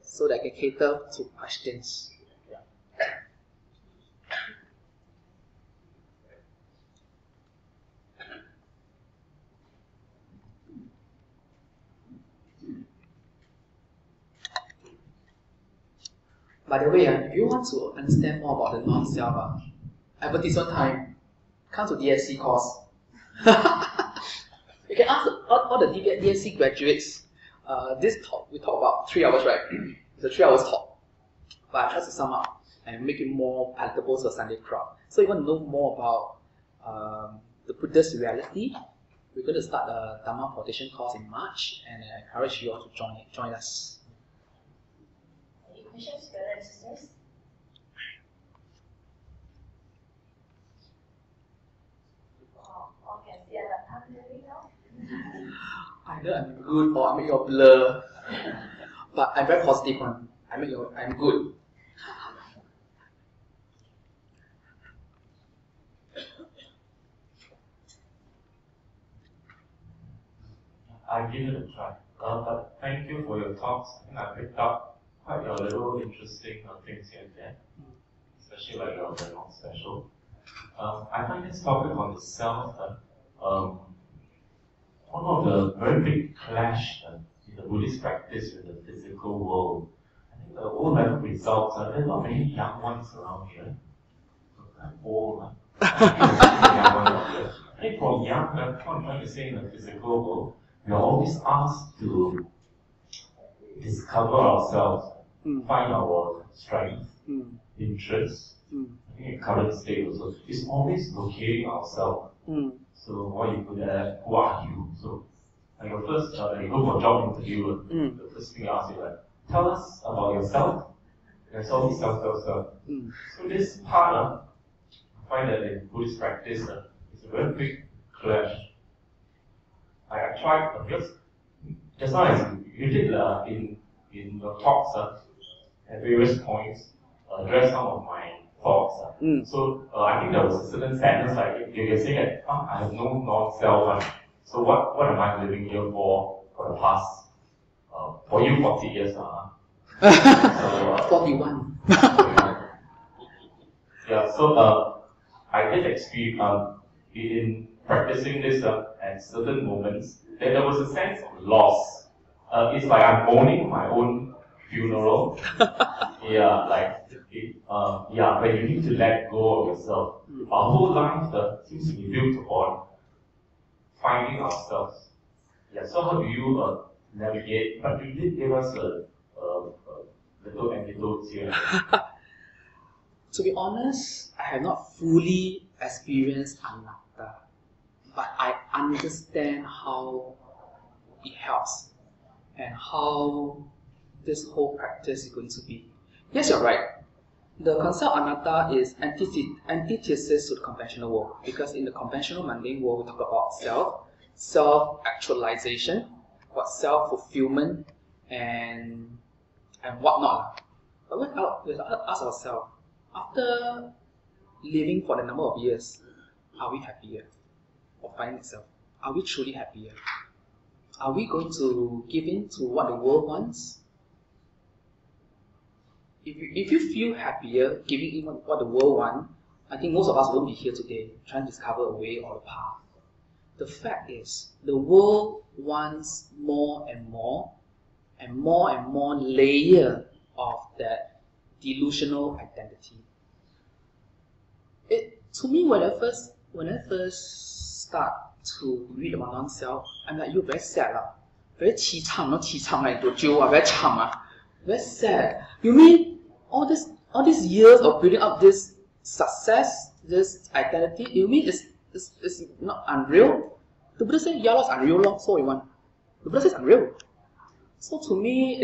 so that I can cater to questions. Yeah. By the way, if you want to understand more about the non-self, advertisement time, come to DSC course. You can ask all the DSC graduates. This talk, we talk about 3 hours, right? It's a 3 hours talk. But I try to sum up and make it more palatable to a Sunday crowd. So you want to know more about the Buddhist reality, we're going to start the Dhamma Foundation course in March, and I encourage you all to join us. Any questions, brothers and sisters? All can see I'm clearly now. Either I'm good or I make you blur. But I'm very positive one. I'm good. I give it a try. But thank you for your talks. I think I picked up quite a little interesting things here and there, especially like the non-special. I find this topic on the self one of the very big clash in the Buddhist practice with the physical world. I think the O-level results are there are not many young ones around here. So I'm old. I think from young, what I'm trying to say in the physical world, we are always asked to discover ourselves, find our strength, interests. I think in current state also, it's always locating ourselves. So what you put at, who are you? So like your first, you go for a job interview, the first thing you ask you like, tell us about yourself. There's always self. So this part, I find that in Buddhist practice, it's a very big clash. I tried, because just now as you did in your talks at various points, address some of my thoughts. So I think there was a certain sadness, like you can say that I have no non-self. So what am I living here for the past, for you 40 years? So, 41. Yeah, so I did experience in practicing this at certain moments, that there was a sense of loss. It's like I'm owning my own funeral. Yeah, like when you need to let go of yourself. Our whole life seems to be built on finding ourselves. Yeah, so how do you navigate? But you did give us a little anecdotes here. To be honest, I have not fully experienced anatta, but I understand how it helps and how this whole practice is going to be. Yes, you're right. The concept of anatta is antithesis to the conventional world, because in the conventional mundane world we talk about self-actualization, what self-fulfillment and whatnot. But we ask ourselves, after living for the number of years, are we happier? Or finding itself, are we truly happier? Are we going to give in to what the world wants? If you feel happier giving in what the world wants, I think most of us won't be here today trying to discover a way or a path. The fact is, the world wants more and more layer of that delusional identity. To me, when I first start to read about non-self, I'm like, you're very sad lah. Very 凄惨, not 凄惨 like very 惨 very sad. You mean all these years of building up this success, this identity, you mean it's not unreal? The Buddha said, yeah, it's unreal, so you want. The Buddha says unreal. So to me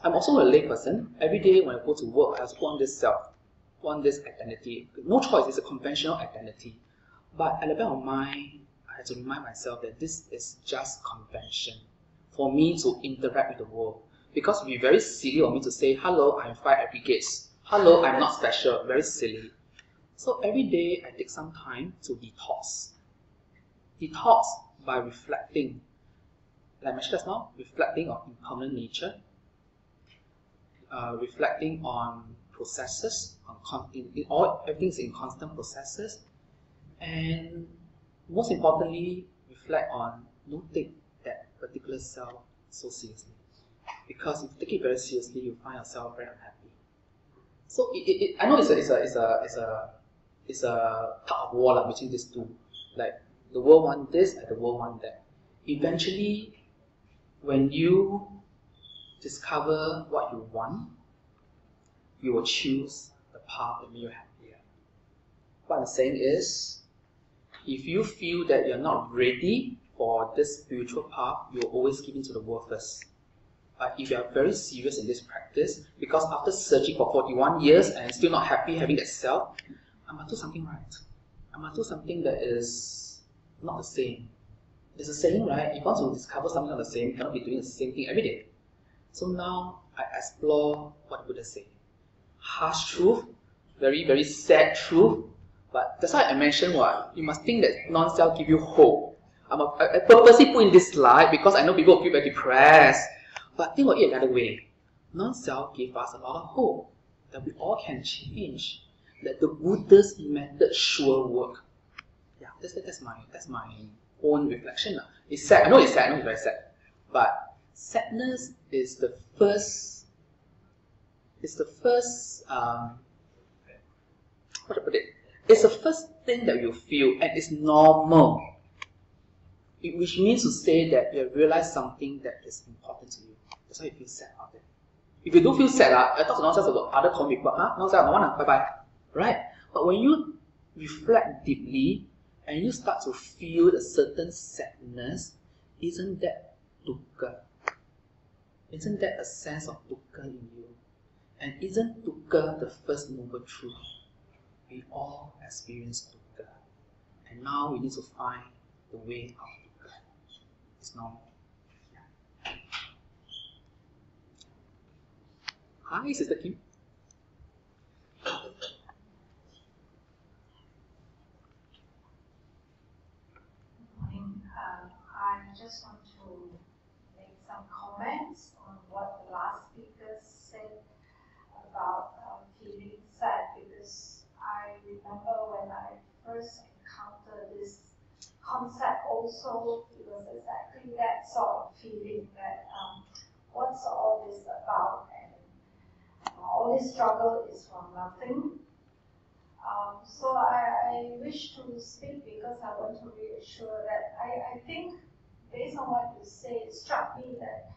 I'm also a lay person. Every day when I go to work, I just want this self, want this identity. No choice, it's a conventional identity. But at the back of my mind, I have to remind myself that this is just convention for me to interact with the world. Because it would be very silly of me to say, hello, I'm fire aggregates. Hello, I'm not special. Very silly. So every day I take some time to detox. Detox by reflecting. Like I mentioned just now, reflecting on impermanent nature, reflecting on processes, everything's in constant processes, and most importantly, reflect on don't take that particular self so seriously. Because if you take it very seriously, you find yourself very unhappy. So I know it's a tug of war between these two. Like the world wants this and the world wants that. Eventually, when you discover what you want, you will choose the path that makes you happier. What I'm saying is, if you feel that you're not ready for this spiritual path, you'll always give in to the world first. But if you are very serious in this practice, because after searching for 41 years and still not happy having that self, I must do something right. I must do something that is not the same. There's a saying, right? If you want to discover something not the same, you cannot be doing the same thing every day. So now I explore what the Buddha said. Harsh truth, very, very sad truth. But that's why I mentioned what you must think that non-self give you hope. I purposely put in this slide because I know people will feel very depressed. But think of it another way. Non-self gives us a lot of hope that we all can change. That the Buddha's method sure work. Yeah, that's my own reflection. It's sad. I know it's sad. I know it's very sad. But sadness is the first. It's the first. How to put it? It's the first thing that you feel, and it's normal. Which means to say that you have realized something that is important to you. That's why you feel sad about it. If you don't feel sad, I talk to non-self about other common people. Non-self, no one, bye-bye. Right? But when you reflect deeply and you start to feel a certain sadness, isn't that dukkha? Isn't that a sense of dukkha in you? And isn't dukkha the first noble truth? We all experience dukkha. And now we need to find the way out of dukkha. It's normal. Yeah. Hi, Sister Kim. I just want to make some comments on what the last speaker said about feeling sad, because I remember when I first encountered this concept also, it was exactly that sort of feeling that what's all this about, and all this struggle is for nothing. So I wish to speak because I want to reassure that I think, based on what you say, it struck me that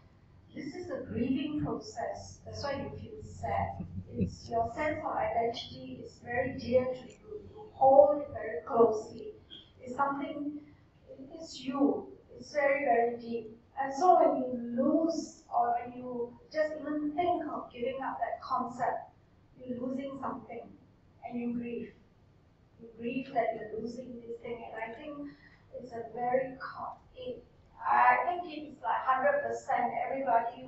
this is a grieving process. That's why you feel sad. It's your sense of identity is very dear to you. You hold it very closely. It's something, it's you. It's very, very deep. And so when you lose, or when you just even think of giving up that concept, you're losing something, and you grieve. You grieve that you're losing this thing, and I think it's a very, I think it's like 100% everybody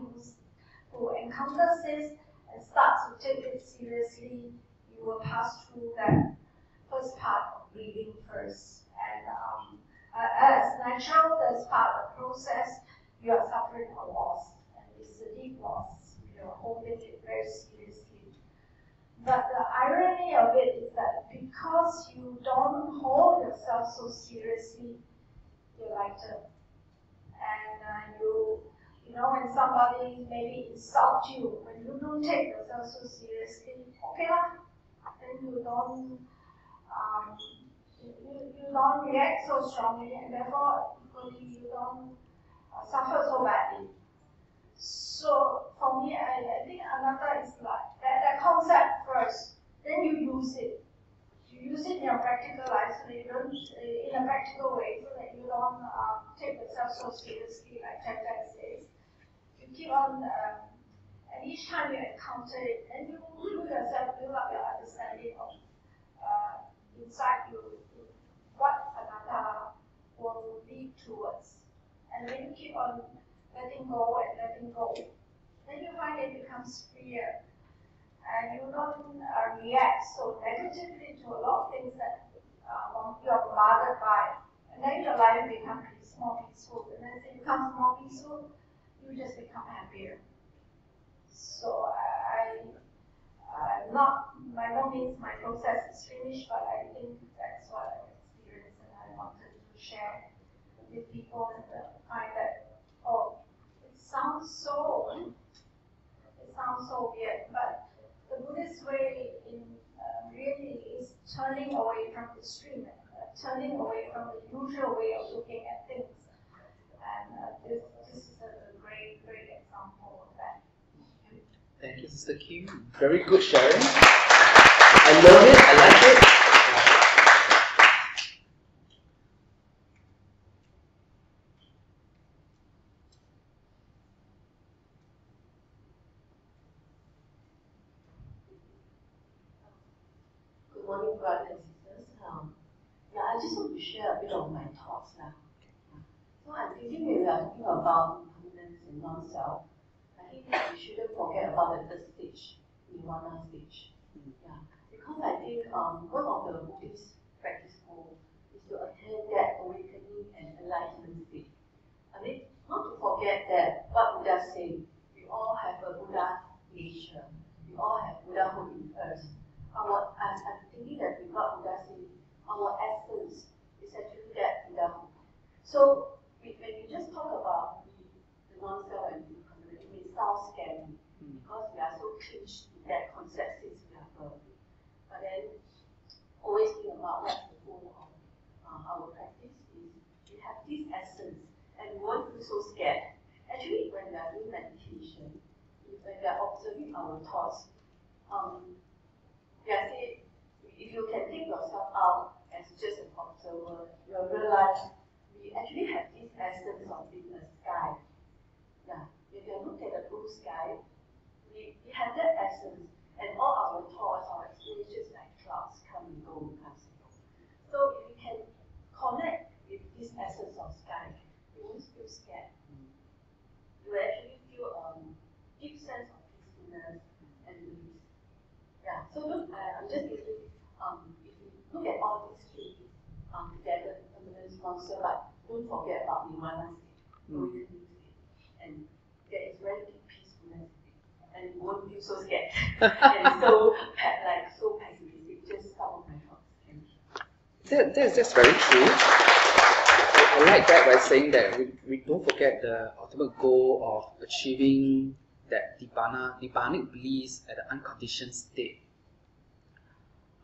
who encounters this and starts to take it seriously, you will pass through that first part of grieving first. And as natural as part of the process, you are suffering a loss, and it's a deep loss. You're holding it very seriously. But the irony of it is that because you don't hold yourself so seriously, you're lighter. And you know, when somebody maybe insult you, when you don't take yourself so seriously, okay lah, then you don't react so strongly, and therefore equally you don't suffer so badly. So for me, I think another is like that concept first, then you use it. You use it in your practical life, so that you don't, in a practical way, so that you don't take yourself so seriously, like Chye Chye says. You keep on, and each time you encounter it, and you yourself build up your understanding of inside you what anatta will lead towards. And when you keep on letting go and letting go, then you find it becomes freer. And you don't react so negatively to a lot of things that you are bothered by. And then your life becomes more peaceful. And as it becomes more peaceful, you just become happier. So by no means my process is finished, but I think that's what I experienced and I wanted to share with people and find that, it sounds so weird, but the Buddhist way really is turning away from the stream, turning away from the usual way of looking at things. And this is a great example of that. Thank you, Sister Kim. Very good sharing. I love it. I like it. Good morning, brothers and sisters. I just want to share a bit of my thoughts now. So I'm thinking when we are talking about impermanence and non-self, I think we shouldn't forget about the third stage, nirvana stage. Because I think one of the Buddhist practice goals is to attain that awakening and enlightenment state. I mean, not to forget that what Buddha said, we all have a Buddha nature, we all have Buddhahood in us. I'm thinking that with what Buddha said, our essence is actually that Buddhahood. So when you just talk about the non-self and the impermanence, it may sound scary because we are so clinched to that concept since we are born. But then always think about what's the goal of our practice is we have this essence and we won't feel so scared. Actually, when we are doing meditation, when we are observing our thoughts, we are saying, if you can take yourself out as just an observer, you will realize we actually have this essence of being a sky. If you look at the blue sky, we have that essence, and all our thoughts, our experiences like clouds come and go, comes and go. So if we can connect with this essence of sky, you won't feel scared. You will actually feel a deep sense of peacefulness and release. So I'm just thinking, if we look at all these three together, impermanence, non-self, but don't forget about nirvana state, awakening state, and there is relative peacefulness, and you won't feel so scared and so pessimistic. Just some of my thoughts. That's very true. I like that by saying that we don't forget the ultimate goal of achieving that nibbanic bliss at the unconditioned state.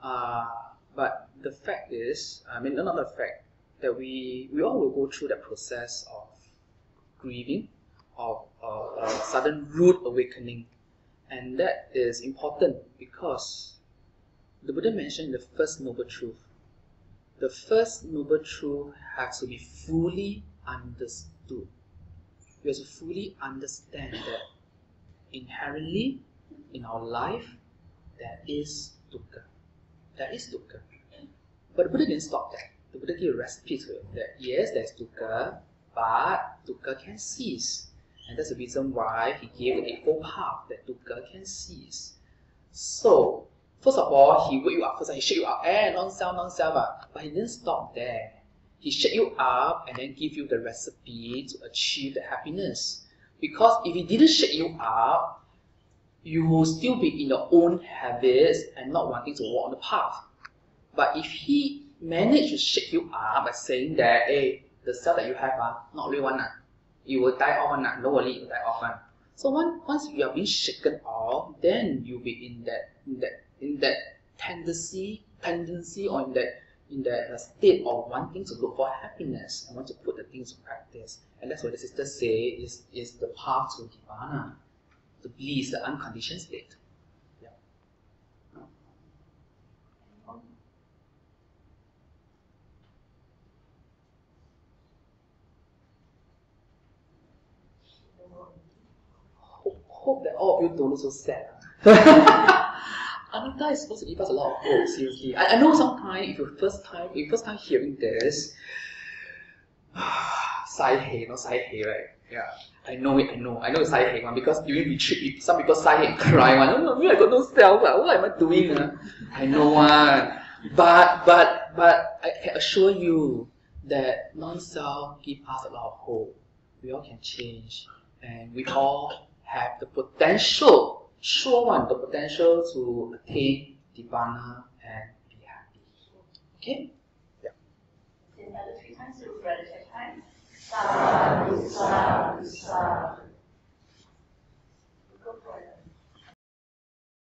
But the fact is, not the fact that we all will go through that process of grieving, of a sudden rude awakening, and that is important because the Buddha mentioned the first noble truth. The first noble truth has to be fully understood. We have to fully understand that inherently in our life there is dukkha. There is dukkha. But the Buddha didn't stop there. The Buddha gave a recipe to it that yes, there's dukkha, but dukkha can cease. And that's the reason why he gave the Eightfold Path, that dukkha can cease. So, first of all, he wake you up. First, he shake you up. Non-self. But he didn't stop there. He shake you up and then give you the recipe to achieve the happiness. Because if he didn't shake you up, you will still be in your own habits and not wanting to walk on the path. But if he managed to shake you up by saying that, hey, the self that you have not real one, you will die off one, no worry, you will die off one. So once you are being shaken off, then you'll be in that tendency or in that state of wanting to look for happiness and want to put the things to practice. And that's what the sisters say is the path to Nibbana, the bliss, the unconditioned state. Yeah. Hope that all of you don't look so sad. Anatta is supposed to give us a lot of hope, seriously. I know sometimes if you first time hearing this, sai hei, right? Yeah. I know it's sai hei one, because during retreat some people sai hei and cry one. Oh, I got no self, what am I doing? I know one. But I can assure you that non-self gives us a lot of hope. We all can change, and we all have the potential, the potential to attain Nibbana and be happy. Okay? Yeah. Say another 3 times, so we're ready to take time. Sadhu, sadhu, sadhu.